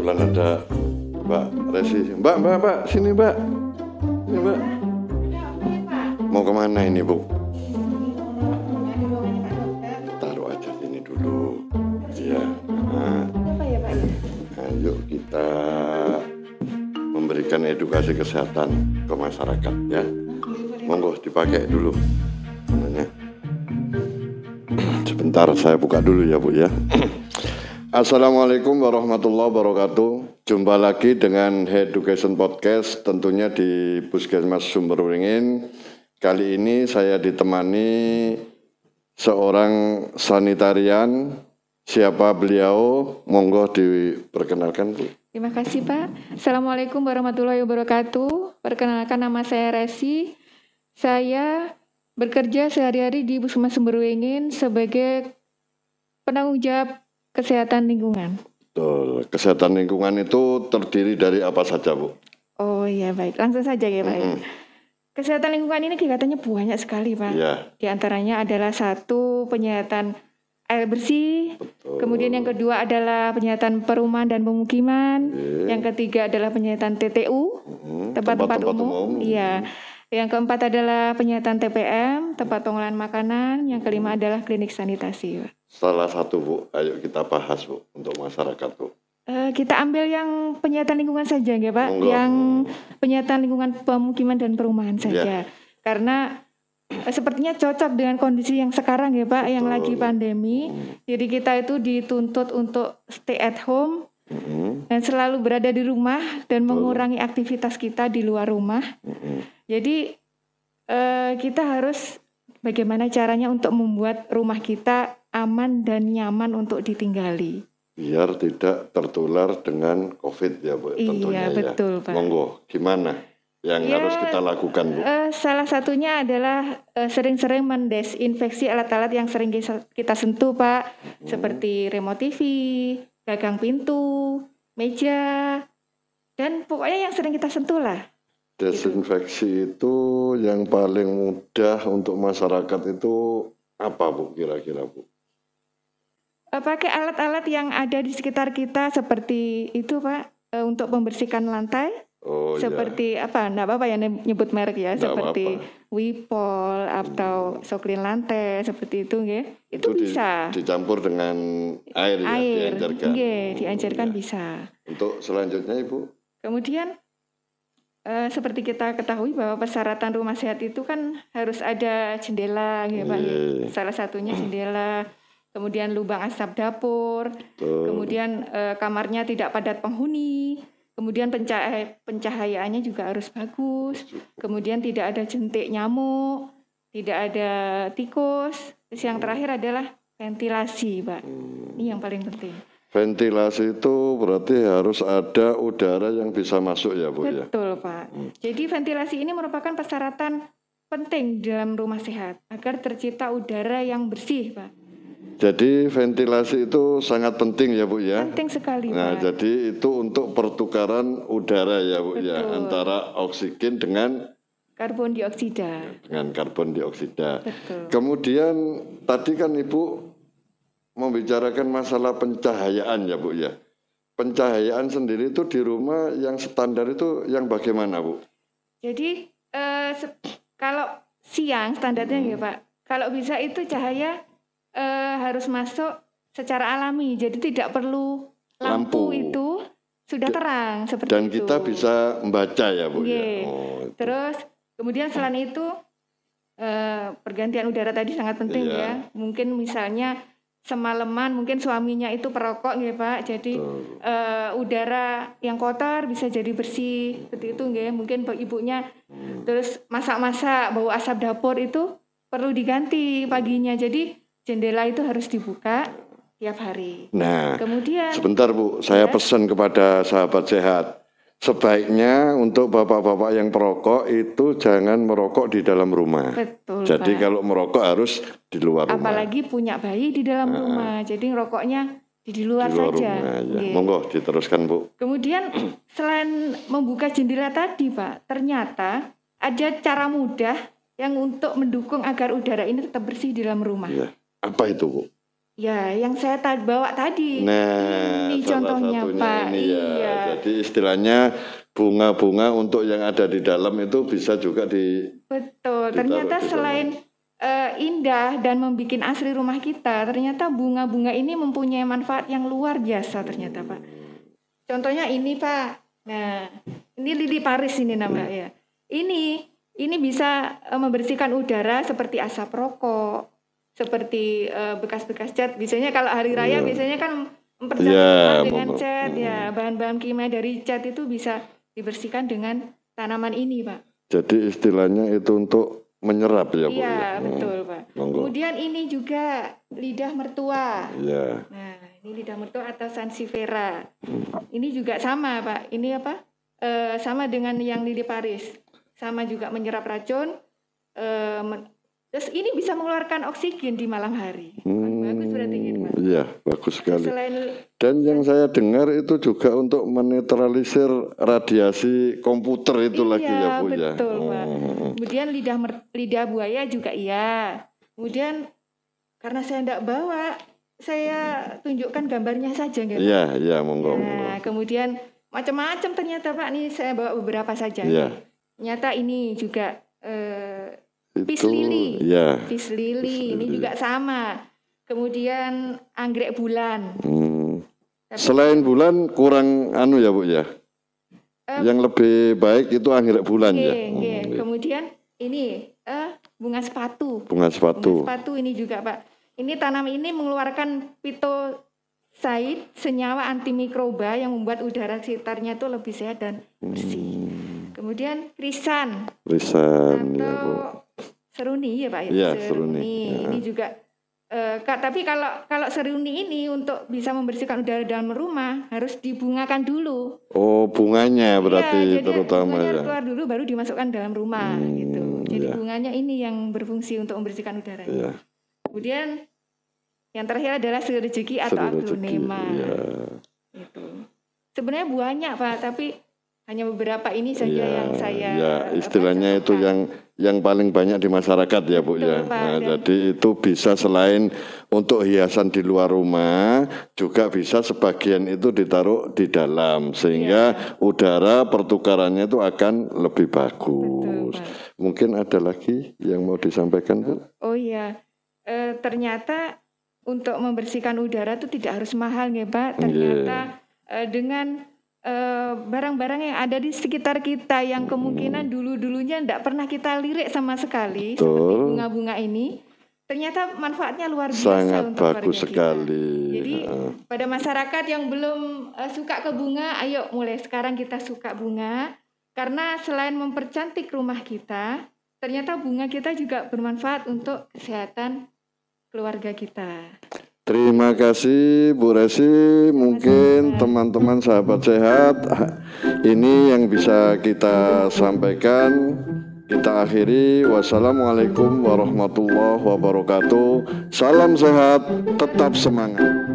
kebetulan ada Mbak Resi. Mbak, sini Mbak. Ini Mbak. Mau kemana ini Bu? Taruh aja sini dulu. Ya. Nah, yuk kita memberikan edukasi kesehatan ke masyarakat ya. Monggo dipakai dulu. Sebentar saya buka dulu ya Bu ya. Assalamualaikum warahmatullahi wabarakatuh. Jumpa lagi dengan Education Podcast tentunya di Puskesmas Sumberwringin. Kali ini saya ditemani seorang sanitarian. Siapa beliau? Monggo diperkenalkan Bu. Terima kasih Pak. Assalamualaikum warahmatullahi wabarakatuh. Perkenalkan nama saya Resi. Saya bekerja sehari-hari di Puskesmas Sumberwringin sebagai penanggung jawab kesehatan lingkungan. Betul. Kesehatan lingkungan itu terdiri dari apa saja, Bu? Oh iya baik, langsung saja ya Pak. Kesehatan lingkungan ini kegiatannya banyak sekali Pak. Ya. Di antaranya adalah satu penyihatan air bersih. Betul. Kemudian yang kedua adalah penyihatan perumahan dan pemukiman. Yang ketiga adalah penyihatan TTU, tempat-tempat umum. Iya. Yang keempat adalah penyihatan TPM, tempat pengolahan makanan. Yang kelima adalah klinik sanitasi Pak. Salah satu Bu, ayo kita bahas Bu untuk masyarakat Bu. Kita ambil yang penyihatan lingkungan saja ya Pak. Monggo. Yang penyihatan lingkungan pemukiman dan perumahan saja. Karena sepertinya cocok dengan kondisi yang sekarang ya Pak. Yang lagi pandemi. Jadi kita itu dituntut untuk stay at home. Dan selalu berada di rumah. Dan mengurangi aktivitas kita di luar rumah. Jadi kita harus bagaimana caranya untuk membuat rumah kita aman dan nyaman untuk ditinggali. Biar tidak tertular dengan COVID ya Bu. Iya betul Pak. Monggo, gimana yang harus kita lakukan Bu? Salah satunya adalah sering-sering mendesinfeksi alat-alat yang sering kita sentuh Pak. Seperti remote TV, gagang pintu, meja, dan pokoknya yang sering kita sentuh lah. Desinfeksi itu yang paling mudah untuk masyarakat itu apa Bu kira-kira Bu? Pakai alat-alat yang ada di sekitar kita seperti itu Pak, untuk membersihkan lantai. Seperti apa? Nggak apa-apa ya nyebut merek ya. Seperti Wipol atau Soklin lantai seperti itu ya. Itu bisa. Dicampur dengan air ya, dianjurkan. Iya, dianjurkan bisa. Untuk selanjutnya Ibu? Kemudian seperti kita ketahui bahwa persyaratan rumah sehat itu kan harus ada jendela ya Pak. Salah satunya jendela. Kemudian lubang asap dapur, kemudian kamarnya tidak padat penghuni, kemudian pencahayaannya juga harus bagus, kemudian tidak ada jentik nyamuk, tidak ada tikus. Terus yang terakhir adalah ventilasi, Pak. Ini yang paling penting. Ventilasi itu berarti harus ada udara yang bisa masuk ya Bu ya? Betul Pak. Jadi ventilasi ini merupakan persyaratan penting dalam rumah sehat agar tercipta udara yang bersih Pak. Jadi ventilasi itu sangat penting ya Bu ya? Penting sekali Pak. Nah jadi itu untuk pertukaran udara ya Bu ya, antara oksigen dengan karbon dioksida. Betul. Kemudian tadi kan Ibu membicarakan masalah pencahayaan ya Bu ya. Pencahayaan sendiri itu di rumah yang standar itu yang bagaimana Bu? Jadi kalau siang standarnya ya Pak, kalau bisa itu cahaya harus masuk secara alami, jadi tidak perlu lampu itu sudah terang seperti dan itu. Dan kita bisa membaca ya Bu ya. Terus kemudian selain itu pergantian udara tadi sangat penting ya. Mungkin misalnya semalaman mungkin suaminya itu perokok ya Pak, jadi udara yang kotor bisa jadi bersih seperti itu ya. Mungkin ibunya terus masak-masak bau asap dapur itu perlu diganti paginya, jadi jendela itu harus dibuka tiap hari. Nah, kemudian sebentar Bu, saya pesan kepada sahabat sehat. Sebaiknya untuk bapak-bapak yang perokok itu jangan merokok di dalam rumah. Betul. Jadi Pak. Kalau merokok harus di luar rumah. Apalagi punya bayi di dalam rumah, jadi ngerokoknya di luar saja. Rumah, ya. Monggo diteruskan Bu. Kemudian selain membuka jendela tadi Pak, ternyata ada cara mudah yang untuk mendukung agar udara ini tetap bersih di dalam rumah. Ya. Apa itu Bu? Ya, yang saya bawa tadi. Nah, Ini salah contohnya, satunya Pak. ini ya. Iya. Jadi istilahnya bunga-bunga untuk yang ada di dalam itu bisa juga Betul. ditaruh Ternyata di sana. selain indah dan membuat asri rumah kita, ternyata bunga-bunga ini mempunyai manfaat yang luar biasa ternyata, Pak. Contohnya ini, Pak. Nah, ini lili Paris ini namanya. Ini bisa membersihkan udara seperti asap rokok, seperti bekas-bekas cat. Biasanya kalau hari raya biasanya kan mempercantik dengan cat, ya bahan-bahan kimia dari cat itu bisa dibersihkan dengan tanaman ini, Pak. Jadi istilahnya itu untuk menyerap ya, Bu? Iya, betul, Pak. Kemudian ini juga lidah mertua. Iya. Nah, ini lidah mertua atau sansevieria. Ini juga sama, Pak. Ini apa? Sama dengan yang lili Paris. Sama juga menyerap racun. Terus ini bisa mengeluarkan oksigen di malam hari. Bagus berarti ini, Pak. Iya, bagus sekali. Selain, dan yang saya dengar itu juga untuk menetralisir radiasi komputer itu lagi ya, Bu, ya. Betul, Pak. Kemudian lidah buaya juga iya. Kemudian karena saya tidak bawa, saya tunjukkan gambarnya saja, nggak? Iya, monggo. Nah, kemudian macam-macam ternyata, Pak. Nih saya bawa beberapa saja. Iya. Ternyata ini juga peace lily. Ya. Peace lily ini juga sama. Kemudian anggrek bulan. Selain bulan kurang anu ya, Bu, ya. Yang lebih baik itu anggrek bulan ya. Kemudian ini bunga sepatu. Bunga sepatu. Bunga sepatu ini juga, Pak. Ini tanaman ini mengeluarkan pitosaid, senyawa antimikroba yang membuat udara sekitarnya itu lebih sehat dan bersih. Kemudian krisan. Krisan atau ya, Bu. Seruni ya, Pak, ya. Iya, seruni. Ya. Ini juga tapi kalau seruni ini untuk bisa membersihkan udara dalam rumah harus dibungakan dulu. Oh, bunganya berarti jadi terutama bunganya ya. Keluar dulu baru dimasukkan dalam rumah gitu. Jadi bunganya ini yang berfungsi untuk membersihkan udara. Iya. Kemudian yang terakhir adalah seri rezeki atau aglonema. Iya. Gitu. Sebenarnya banyak, Pak, tapi hanya beberapa ini saja yang saya istilahnya itu yang paling banyak di masyarakat ya, Bu. Betul, ya. Pak, Nah, jadi itu bisa selain untuk hiasan di luar rumah, juga bisa sebagian itu ditaruh di dalam sehingga udara pertukarannya itu akan lebih bagus. Betul, mungkin ada lagi yang mau disampaikan, Bu? Oh iya, ternyata untuk membersihkan udara itu tidak harus mahal ya, Pak. Ternyata dengan barang-barang yang ada di sekitar kita yang kemungkinan dulunya tidak pernah kita lirik sama sekali, seperti bunga-bunga ini, ternyata manfaatnya luar biasa. Sangat untuk bagus sekali. Jadi pada masyarakat yang belum suka ke bunga, ayo mulai sekarang kita suka bunga, karena selain mempercantik rumah kita, ternyata bunga kita juga bermanfaat untuk kesehatan keluarga kita. Terima kasih Bu Resi. Mungkin teman-teman sahabat sehat, ini yang bisa kita sampaikan. Kita akhiri. Wassalamualaikum warahmatullahi wabarakatuh. Salam sehat, tetap semangat.